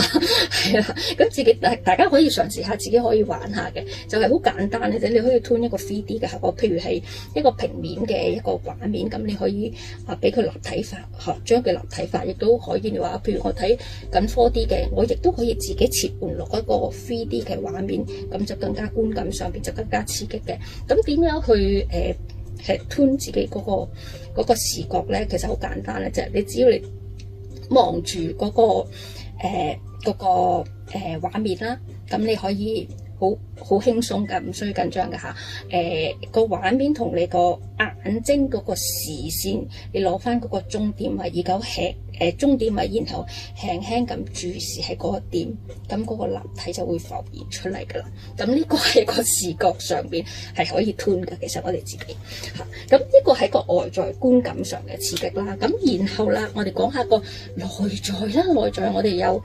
係啦，咁自己大家可以嘗試下，自己可以玩下嘅，就係好簡單嘅啫。你可以 tune 一個 3D 嘅效果，譬如係一個平面嘅一個畫面，咁你可以俾佢立體化，將佢立體化，亦都可以話，譬如我睇緊 4D 嘅，我亦都可以自己切換落一個 3D 嘅畫面，咁就更加觀感上邊就更加刺激嘅。咁點樣去tune 自己嗰個視覺咧？其實好簡單咧，就係你只要你望住嗰個畫面啦，咁你可以好輕鬆㗎，唔需要緊張㗎嚇。個畫面同你個眼睛嗰個視線，你攞翻嗰個終點位，而家終點位，然後輕輕咁注視喺嗰個點，咁嗰個立體就會浮現出嚟㗎啦。咁呢個係個視覺上邊係可以 tune 㗎，其實我哋自己嚇。咁呢個係個外在觀感上嘅刺激啦。咁然後啦，我哋講下個內在啦，內在我哋有。